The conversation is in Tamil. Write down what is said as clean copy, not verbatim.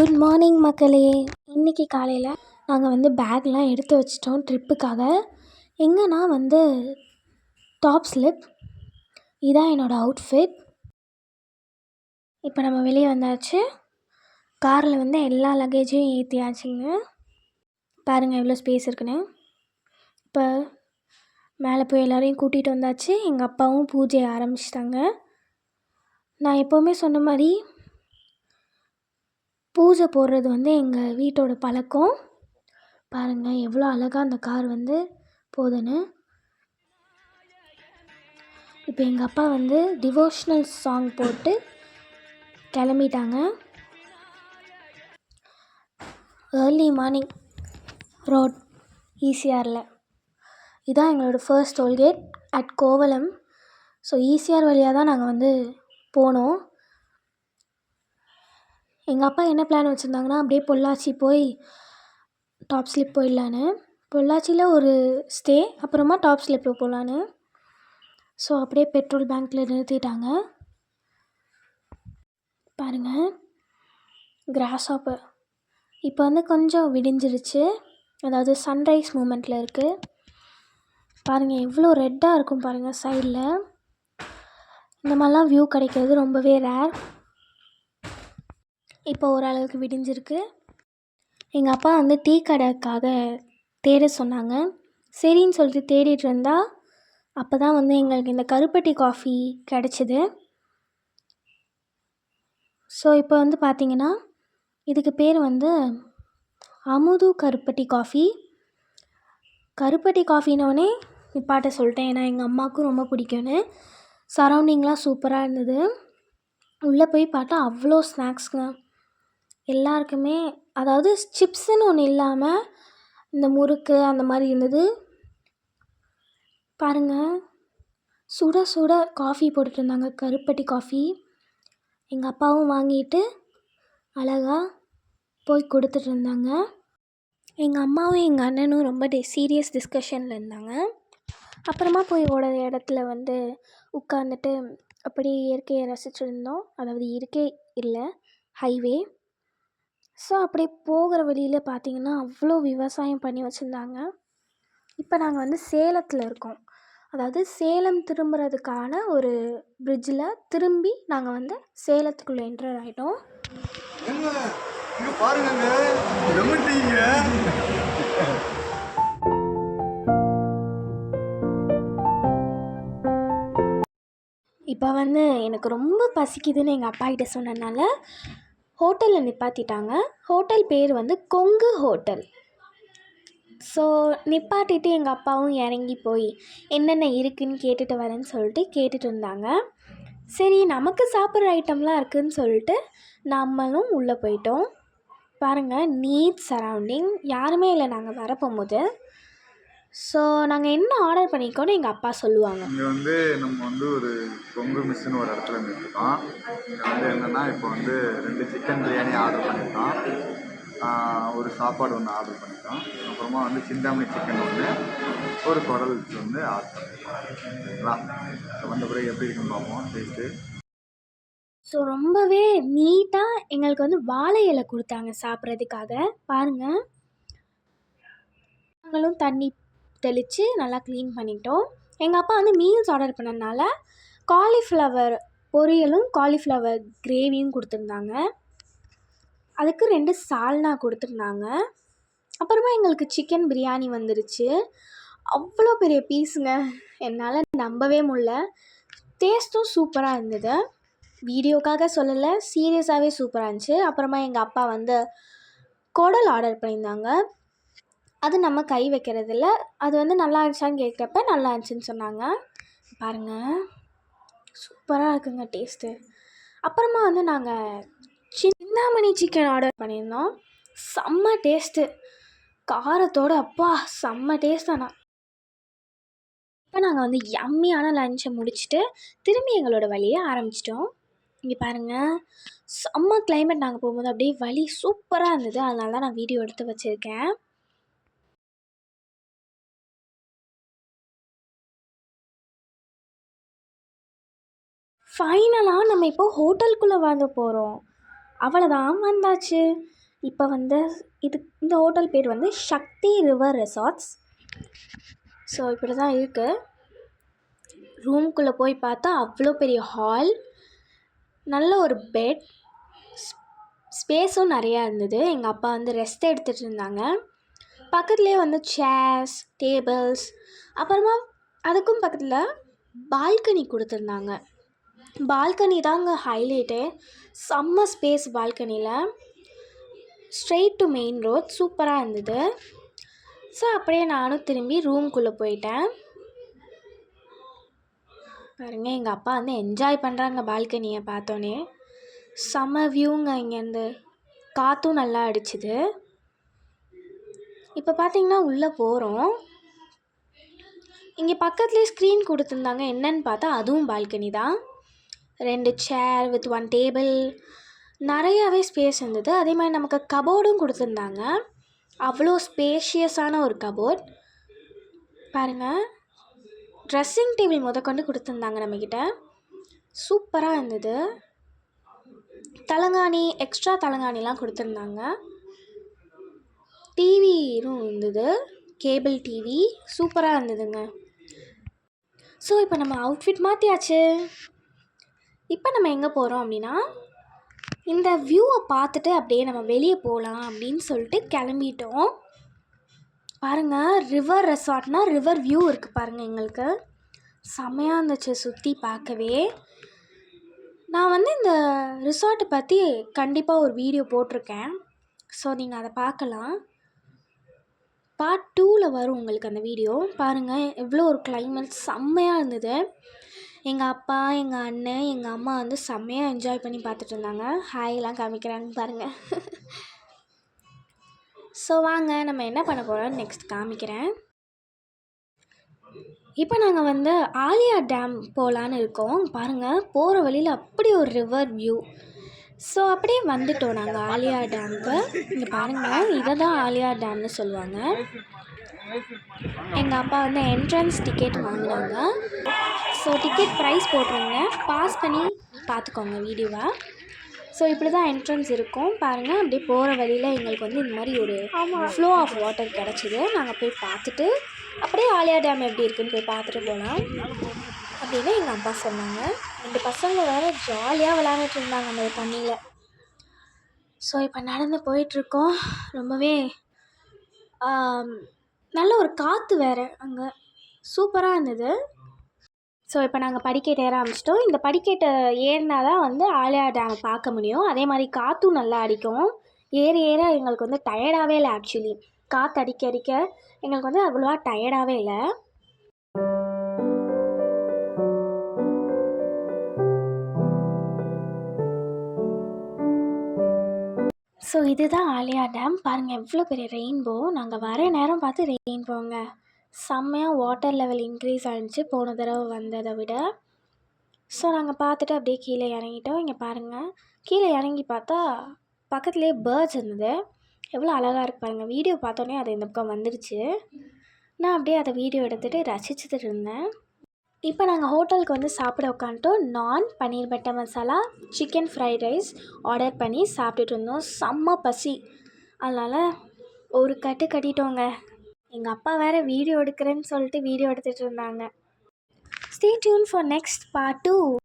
குட் மார்னிங் மக்களே. இன்றைக்கி காலையில் நாங்கள் வந்து பேக்லாம் எடுத்து வச்சிட்டோம் ட்ரிப்புக்காக. எங்கன்னா வந்து டாப் ஸ்லிப். இதான் என்னோடய அவுட்ஃபிட். இப்போ நம்ம வெளியே வந்தாச்சு. காரில் வந்து எல்லா லக்கேஜையும் ஏற்றியாச்சுங்க. பாருங்கள் எவ்வளோ ஸ்பேஸ் இருக்குன்னு. இப்போ மேலே போய் எல்லோரையும் கூட்டிகிட்டு வந்தாச்சு. எங்கள் அப்பாவும் பூஜையை ஆரம்பிச்சிட்டாங்க. நான் எப்போவுமே சொன்ன மாதிரி பூஜை போடுறது வந்து எங்கள் வீட்டோட பழக்கம். பாருங்கள் எவ்வளோ அழகாக அந்த கார் வந்து போகுதுன்னு. இப்போ எங்கள் அப்பா வந்து டிவோஷ்னல் சாங் போட்டு கிளம்பிட்டாங்க. ஏர்லி மார்னிங் ரோட் ஈசிஆரில். இதான் எங்களோட first tollgate at Kovalam. So ECR வழியாக தான் நாங்கள் வந்து போனோம். எங்கள் அப்பா என்ன பிளான் வச்சுருந்தாங்கன்னா அப்படியே பொள்ளாச்சி போய் டாப் ஸ்லிப் போயிடலான்னு. பொள்ளாச்சியில் ஒரு ஸ்டே, அப்புறமா டாப் ஸ்லிப்பில் போகலான்னு. ஸோ அப்படியே பெட்ரோல் பேங்க்கில் நிறுத்திட்டாங்க. பாருங்கள் கிராஸ் ஹாப்பர் இப்போ வந்து கொஞ்சம் விடிஞ்சிருச்சு. அதாவது சன்ரைஸ் மூமெண்ட்டில் இருக்குது. பாருங்கள் எவ்வளோ ரெட்டாக இருக்கும் பாருங்கள் சைடில். இந்த மாதிரிலாம் வியூ கிடைக்கிறது ரொம்பவே ரேர். இப்போ ஓரளவுக்கு விடிஞ்சிருக்கு. எங்கள் அப்பா வந்து டீ கடைக்காக தேட சொன்னாங்க. சரின்னு சொல்லிட்டு தேடிட்டு இருந்தால் அப்போ தான் வந்து எங்களுக்கு இந்த கருப்பட்டி காஃபி கிடச்சிது. ஸோ இப்போ வந்து பார்த்திங்கன்னா இதுக்கு பேர் வந்து அமுது கருப்பட்டி காஃபி. கருப்பட்டி காஃபினோடனே நிப்பாட்ட சொல்லிட்டேன், ஏன்னா எங்கள் அம்மாவுக்கும் ரொம்ப பிடிக்கும்னு. சரௌண்டிங்லாம் சூப்பராக இருந்தது. உள்ளே போய் பார்த்தா அவ்வளோ ஸ்நாக்ஸுங்க எல்லாருக்குமே. அதாவது சிப்ஸுன்னு ஒன்று இல்லாமல் இந்த முறுக்கு அந்த மாதிரி இருந்தது. பாருங்கள் சுட சுட காஃபி போட்டுட்ருந்தாங்க, கருப்பட்டி காஃபி. எங்கள் அப்பாவும் வாங்கிட்டு அழகாக போய் கொடுத்துட்ருந்தாங்க. எங்கள் அம்மாவும் எங்கள் அண்ணனும் ரொம்ப சீரியஸ் டிஸ்கஷனில் இருந்தாங்க. அப்புறமா போய் இடத்துல வந்து உட்காந்துட்டு அப்படி இயற்கையை ரசிச்சுருந்தோம். அதாவது இயற்கை இல்லை, ஹைவே. ஸோ அப்படியே போகிற வழியில் பார்த்திங்கன்னா அவ்வளோ விவசாயம் பண்ணி வச்சுருந்தாங்க. இப்போ நாங்கள் வந்து சேலத்தில் இருக்கோம். அதாவது சேலம் திரும்புறதுக்கான ஒரு பிரிட்ஜில் திரும்பி நாங்கள் வந்து சேலத்துக்குள்ளே என்டர் ஆகிட்டோம். இப்போ வந்து எனக்கு ரொம்ப பசிக்குதுன்னு எங்கள் அப்பா கிட்ட சொன்னதுனால ஹோட்டலில் நிப்பாட்டிட்டாங்க. ஹோட்டல் பேர் வந்து கொங்கு ஹோட்டல். ஸோ நிப்பாட்டிட்டு எங்கள் அப்பாவும் இறங்கி போய் என்னென்ன இருக்குதுன்னு கேட்டுட்டு வரேன்னு சொல்லிட்டு கேட்டுட்டு இருந்தாங்க. சரி நமக்கு சாப்பிட்ற ஐட்டம்லாம் இருக்குதுன்னு சொல்லிட்டு நம்மளும் உள்ளே போயிட்டோம். பாருங்கள் நீட் சரௌண்டிங், யாருமே இல்லை நாங்கள் வரப்போகும்போது. ஸோ நாங்கள் என்ன ஆர்டர் பண்ணியிருக்கோன்னு எங்கள் அப்பா சொல்லுவாங்க. இங்கே வந்து நம்ம வந்து ஒரு கொங்கு மிஸ்ஸுன்னு ஒரு இடத்துல நிறுத்திட்டோம். இங்கே வந்து என்னென்னா இப்போ வந்து 2 சிக்கன் பிரியாணி ஆர்டர் பண்ணியிருக்கோம், ஒரு சாப்பாடு ஒன்று ஆர்டர் பண்ணிட்டோம், அப்புறமா வந்து சிந்தாமணி சிக்கன் ஒன்று, ஒரு குடல் வந்து ஆர்டர் பண்ணியிருக்கோம். சரிங்களா? வந்த பிறகு எப்படி இருக்குன்னு பார்ப்போம் டேஸ்ட்டு. ஸோ ரொம்பவே நீட்டாக எங்களுக்கு வந்து வாழை இலை கொடுத்தாங்க சாப்பிட்றதுக்காக. பாருங்கள் நாங்களும் தண்ணி தெளித்து நல்லா க்ளீன் பண்ணிட்டோம். எங்கள் அப்பா வந்து மீல்ஸ் ஆர்டர் பண்ணதுனால காலிஃப்ளவர் பொரியலும் காலிஃப்ளவர் கிரேவியும் கொடுத்துருந்தாங்க. அதுக்கு 2 சால்னா கொடுத்துருந்தாங்க. அப்புறமா எங்களுக்கு சிக்கன் பிரியாணி வந்துருச்சு. அவ்வளோ பெரிய பீஸுங்க, என்னால் நம்பவே முடியல. டேஸ்ட்டும் சூப்பராக இருந்தது. வீடியோக்காக சொல்லலை, சீரியஸாகவே சூப்பராக இருந்துச்சு. அப்புறமா எங்கள் அப்பா வந்து குடல் ஆர்டர் பண்ணியிருந்தாங்க. அது நம்ம கை வைக்கிறதில்ல. அது வந்து நல்லா இருந்துச்சான்னு கேட்குறப்ப நல்லா இருந்துச்சுன்னு சொன்னாங்க. பாருங்கள் சூப்பராக இருக்குங்க டேஸ்ட்டு. அப்புறமா வந்து நாங்கள் சிந்தாமணி சிக்கன் ஆர்டர் பண்ணியிருந்தோம். செம்ம டேஸ்ட்டு, காரத்தோடு அப்பா செம்ம டேஸ்ட். ஆனால் இப்போ நாங்கள் வந்து யம்மியான லஞ்சை முடிச்சுட்டு திரும்பி எங்களோட வழியை ஆரம்பிச்சிட்டோம். இங்கே பாருங்கள் செம்ம கிளைமேட். நாங்கள் போகும்போது அப்படியே வழி சூப்பராக இருந்தது, அதனால தான் நான் வீடியோ எடுத்து வச்சுருக்கேன். ஃபைனலாக நம்ம இப்போ ஹோட்டலுக்குள்ளே வந்து போகிறோம். அவ்வளோதான் வந்தாச்சு. இப்போ வந்து இந்த ஹோட்டல் பேர் வந்து சக்தி ரிவர் ரெசார்ட்ஸ். ஸோ இப்படி தான் இருக்குது. ரூம்குள்ளே போய் பார்த்தா அவ்வளோ பெரிய ஹால், நல்ல ஒரு பெட், ஸ்பேஸும் நிறையா இருந்தது. எங்கள் அப்பா வந்து ரெஸ்ட் எடுத்துகிட்டு இருந்தாங்க. பக்கத்துலேயே வந்து சேர்ஸ், டேபிள்ஸ், அப்புறமா அதுக்கும் பக்கத்தில் பால்கனி கொடுத்துருந்தாங்க. பால்கனி தாங்க ஹைலைட்டே. செம்ம ஸ்பேஸ் பால்கனியில், ஸ்ட்ரெயிட் டு மெயின் ரோட், சூப்பராக இருந்தது. ஸோ அப்படியே நானும் திரும்பி ரூம்குள்ளே போயிட்டேன். பாருங்க, எங்கள் அப்பா வந்து என்ஜாய் பண்ணுறாங்க பால்கனியை பார்த்தோன்னே. செம்ம வியூங்க, இங்கேருந்து காற்றும் நல்லா அடிச்சுது. இப்போ பார்த்தீங்கன்னா உள்ளே போகிறோம். இங்கே பக்கத்துலேயே ஸ்க்ரீன் கொடுத்துருந்தாங்க. என்னன்னு பார்த்தா அதுவும் பால்கனி தான். 2 சேர் வித் 1 டேபிள், நிறையாவே ஸ்பேஸ் இருந்தது. அதே மாதிரி நமக்கு கபோர்டும் கொடுத்துருந்தாங்க. அவ்வளோ ஸ்பேஷியஸான ஒரு கபோர்ட் பாருங்கள். ட்ரெஸ்ஸிங் டேபிள் முதற்கொண்டு கொடுத்துருந்தாங்க நம்மக்கிட்ட. சூப்பராக இருந்தது. தலகாணி, எக்ஸ்ட்ரா தலகாணிலாம் கொடுத்துருந்தாங்க. டிவியும் இருந்தது, கேபிள் டிவி, சூப்பராக இருந்ததுங்க. ஸோ இப்போ நம்ம அவுட்ஃபிட் மாற்றியாச்சு. இப்போ நம்ம எங்கே போகிறோம் அப்படின்னா, இந்த வியூவை பார்த்துட்டு அப்படியே நம்ம வெளியே போகலாம் அப்படின்னு சொல்லிட்டு கிளம்பிட்டோம். பாருங்கள், ரிவர் ரெசார்ட்னால் ரிவர் வியூ இருக்குது பாருங்கள். எங்களுக்கு செம்மையாக இருந்துச்சு சுற்றி பார்க்கவே. நான் வந்து இந்த ரிசார்ட்டை பற்றி கண்டிப்பாக ஒரு வீடியோ போட்டிருக்கேன். ஸோ நீங்கள் அதை பார்க்கலாம். பார்ட் 2ல் வரும் உங்களுக்கு அந்த வீடியோ. பாருங்கள், எவ்வளோ ஒரு கிளைமேட் செம்மையாக இருந்தது. எங்கள் அப்பா, எங்கள் அண்ணன், எங்கள் அம்மா வந்து செம்மையாக என்ஜாய் பண்ணி பார்த்துட்டு இருந்தாங்க. ஹாய்லாம் காமிக்கிறாங்க பாருங்கள். ஸோ வாங்க நம்ம என்ன பண்ண போகிறோம் நெக்ஸ்ட் காமிக்கிறேன். இப்போ நாங்கள் வந்து ஆலியா டேம் போகலான்னு இருக்கோம். பாருங்கள், போகிற வழியில் அப்படி ஒரு ரிவர் வியூ. ஸோ அப்படியே வந்துட்டோம் நாங்கள் ஆலியா டேமுக்கு. இங்கே பாருங்கள், இதை தான் ஆலியா டேம்னு சொல்லுவாங்க. எங்கள் அப்பா வந்து என்ட்ரன்ஸ் டிக்கெட் வாங்கினாங்க. ஸோ டிக்கெட் ப்ரைஸ் போட்டிருங்க, பாஸ் பண்ணி பார்த்துக்கோங்க வீடியோவை. ஸோ இப்படி தான் என்ட்ரன்ஸ் இருக்கும் பாருங்கள். அப்படியே போகிற வழியில் எங்களுக்கு வந்து இந்த மாதிரி ஒரு ஃப்ளோ ஆஃப் வாட்டர் கிடச்சிது. நாங்கள் போய் பார்த்துட்டு அப்படியே ஆலியா டேம் எப்படி இருக்குன்னு போய் பார்த்துட்டு போகலாம் அப்படின்னு எங்கள் அப்பா சொன்னாங்க. 2 பசங்க வேறு ஜாலியாக விளையாண்டுட்டு இருந்தாங்க அந்த தண்ணியில். ஸோ இப்போ நடந்து போயிட்டுருக்கோம். ரொம்பவே நல்ல ஒரு காற்று வேறு அங்கே, சூப்பராக இருந்தது. ஸோ இப்போ நாங்கள் படிக்கட்டு ஏற ஆரம்பிச்சிட்டோம். இந்த படிக்கட்டை ஏறினா தான் வந்து ஆலியா டேமை பார்க்க முடியும். அதே மாதிரி காற்றும் நல்லா அடிக்கும். ஏற ஏற எங்களுக்கு வந்து டயர்டாகவே இல்லை. ஆக்சுவலி காற்று அடிக்க அடிக்க எங்களுக்கு வந்து அவ்வளோவா டயர்டாகவே இல்லை. ஸோ இதுதான் ஆலியா டேம். பாருங்கள், எவ்வளோ பெரிய ரெயின்போ. நாங்கள் வர நேரம் பார்த்து ரெயின்போங்க. செம்மையாக வாட்டர் லெவல் இன்க்ரீஸ் ஆகிடுச்சு போன தடவை வந்ததை விட. ஸோ நாங்கள் பார்த்துட்டு அப்படியே கீழே இறங்கிட்டோம். இங்கே பாருங்கள், கீழே இறங்கி பார்த்தா பக்கத்துலேயே பேர்ட்ஸ் இருந்தது. எவ்வளோ அழகாக இருக்குது பாருங்கள். வீடியோ பார்த்தோன்னே அது இந்த பக்கம் வந்துடுச்சு. நான் அப்படியே அதை வீடியோ எடுத்துகிட்டு ரசிச்சுட்டு இருந்தேன். இப்போ நாங்கள் ஹோட்டலுக்கு வந்து சாப்பிட உட்காந்துட்டோம். நான் paneer butter masala, chicken fried rice order பண்ணி சாப்பிட்டுட்டு இருந்தோம். செம்ம பசி, அதனால் ஒரு கட்டு கட்டிட்டோங்க. எங்கள் அப்பா வேறு வீடியோ எடுக்கிறேன்னு சொல்லிட்டு வீடியோ எடுத்துகிட்டு இருந்தாங்க. Stay tune for next part 2.